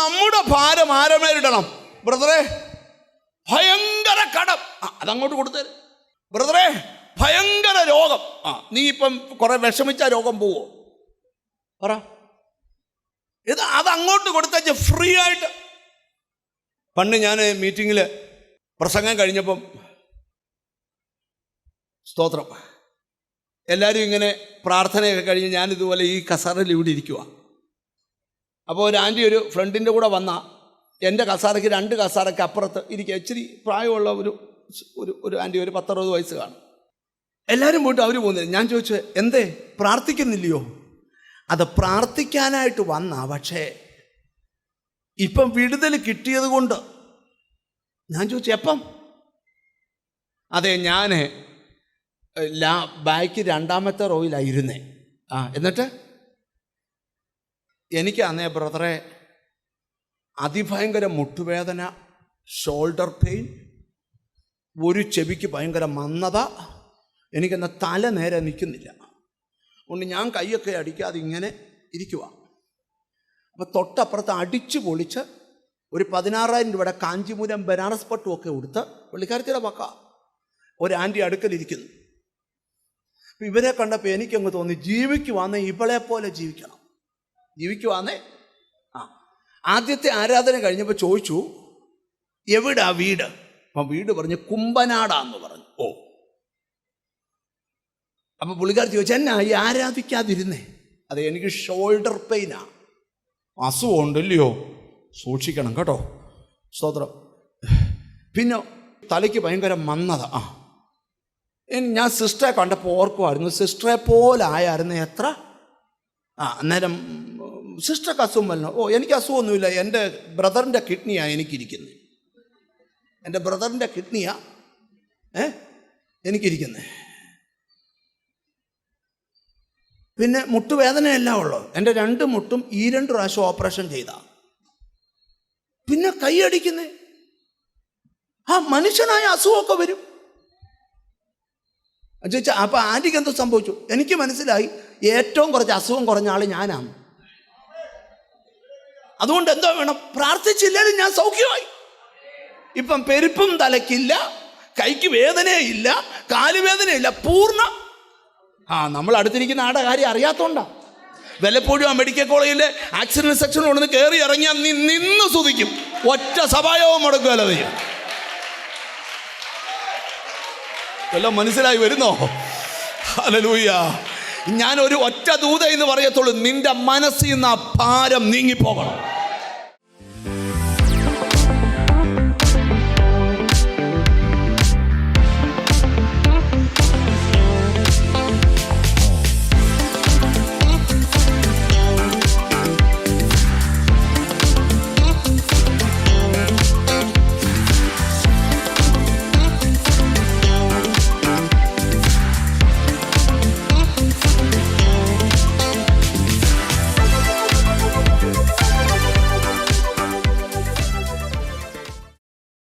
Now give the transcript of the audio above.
നമ്മുടെ ഭാരം ആരമേലിടണം? ബ്രദറെ, ഭയങ്കര കടം, അതങ്ങോട്ട് കൊടുത്തരും. ബ്രദറെ, ഭയങ്കര രോഗം, നീ ഇപ്പം കുറെ വിഷമിച്ച രോഗം പോവോ? പറ. അതങ്ങോട്ട് കൊടുത്ത ഫ്രീ ആയിട്ട്. പണ്ട് ഞാൻ മീറ്റിങ്ങിൽ പ്രസംഗം കഴിഞ്ഞപ്പം, സ്തോത്രം, എല്ലാവരും ഇങ്ങനെ പ്രാർത്ഥനയൊക്കെ കഴിഞ്ഞ് ഞാനിതുപോലെ ഈ കസാരയിൽ ഇവിടെ ഇരിക്കുക. അപ്പോൾ ഒരു ആൻറ്റി ഒരു ഫ്രണ്ടിൻ്റെ കൂടെ വന്ന എൻ്റെ കസാരയ്ക്ക് 2 കസാരയ്ക്ക് അപ്പുറത്ത് ഇരിക്കുക. ഇച്ചിരി പ്രായമുള്ള ഒരു ആൻറ്റി, ഒരു 10-60 വയസ്സ് കാണും. എല്ലാവരും പോയിട്ട് അവർ പോകുന്നില്ല. ഞാൻ ചോദിച്ചു, എന്തേ പ്രാർത്ഥിക്കുന്നില്ലയോ? അത് പ്രാർത്ഥിക്കാനായിട്ട് വന്ന, പക്ഷേ ഇപ്പം വിടുതൽ കിട്ടിയത് കൊണ്ട്. ഞാൻ ചോദിച്ചു, എപ്പം? അതെ, ഞാൻ ബാക്ക് 2ാമത്തെ റോയിലായിരുന്നേ. എന്നിട്ട് എനിക്ക് അന്നേ ബ്രദറെ അതിഭയങ്കര മുട്ടുവേദന, ഷോൾഡർ പെയിൻ, ഒരു ചെവിക്ക് ഭയങ്കര മന്ദത, എനിക്കെന്നാ തല നേരെ നിൽക്കുന്നില്ല. അതുകൊണ്ട് ഞാൻ കൈയൊക്കെ അടിക്കാതെ ഇങ്ങനെ ഇരിക്കുക. അപ്പോൾ തൊട്ടപ്പുറത്ത് അടിച്ചു പൊളിച്ച് ഒരു 16,000 രൂപയുടെ കാഞ്ചിപുരം ബനാറസ് പട്ടുമൊക്കെ കൊടുത്ത് പുള്ളിക്കാരത്തിയുടെ പക്ക ഒരു ആൻറ്റി അടുക്കലിരിക്കുന്നു. അപ്പം ഇവരെ കണ്ടപ്പോൾ എനിക്കങ്ങ് തോന്നി, ജീവിക്കുവാന്നേ ഇവളെ പോലെ ജീവിക്കണം. ജീവിക്കുവാന്നേ. ആദ്യത്തെ ആരാധന കഴിഞ്ഞപ്പോൾ ചോദിച്ചു, എവിടാ വീട്? അപ്പം വീട് പറഞ്ഞ് കുമ്പനാടാന്ന് പറഞ്ഞു. ഓ, അപ്പം പുള്ളിക്കാർ ചോദിച്ചു, എന്നാ ഈ ആരാധിക്കാതിരുന്നേ? അതെ, എനിക്ക് ഷോൾഡർ പെയിനാ, അസുഖമുണ്ടല്ലയോ, സൂക്ഷിക്കണം കേട്ടോ. സ്തോത്രം. പിന്നെ തലയ്ക്ക് ഭയങ്കര മന്ദത. ഞാൻ സിസ്റ്ററെ കണ്ടപ്പോൾ ഓർക്കുമായിരുന്നു, സിസ്റ്ററെ പോലെ ആയായിരുന്നു എത്ര. അന്നേരം സിസ്റ്റർക്ക് അസുഖം വരണം. ഓ, എനിക്ക് അസുഖമൊന്നുമില്ല, എൻ്റെ ബ്രദറിൻ്റെ കിഡ്നിയാണ് എനിക്കിരിക്കുന്നത്. എൻ്റെ ബ്രദറിൻ്റെ കിഡ്നിയാ എനിക്കിരിക്കുന്നത്. പിന്നെ മുട്ടുവേദനയെല്ലാം ഉള്ളു. എൻ്റെ 2 മുട്ടും 2 പ്രാവശ്യം ഓപ്പറേഷൻ ചെയ്താ. പിന്നെ കൈയടിക്കുന്നേ. മനുഷ്യനായ അസുഖമൊക്കെ വരും. ചോദിച്ചാൽ അപ്പം ആൻറ്റിക്ക് എന്തോ സംഭവിച്ചു? എനിക്ക് മനസ്സിലായി, ഏറ്റവും കുറച്ച് അസുഖം കുറഞ്ഞ ആൾ ഞാനാണ്. അതുകൊണ്ട് എന്തോ വേണം? പ്രാർത്ഥിച്ചില്ലാലും ഞാൻ സൗഖ്യമായി. ഇപ്പം പെരുപ്പും തലയ്ക്കില്ല, കൈക്ക് വേദനയില്ല, കാലുവേദനയില്ല, പൂർണ്ണ. നമ്മൾ അടുത്തിരിക്കുന്ന ആടെ കാര്യം അറിയാത്തോണ്ടാ. വല്ലപ്പോഴും ആ മെഡിക്കൽ കോളേജിലെ ആക്സിഡന്റ് സെക്ഷനിൽ കൊണ്ടുവന്ന് കയറി ഇറങ്ങിയാൽ നീ നിന്ന് സ്തുതിക്കും. ഒറ്റ സഭായോഗം മുടക്കുമല്ലോ. എല്ലാം മനസ്സിലായി വരുന്നോ? ഹല്ലേലൂയ. ഞാൻ ഒരു ഒറ്റ ദൂത എന്ന് പറയത്തുള്ളൂ, നിന്റെ മനസ്സിൽ നിന്ന് ആ ഭാരം നീങ്ങിപ്പോകണം.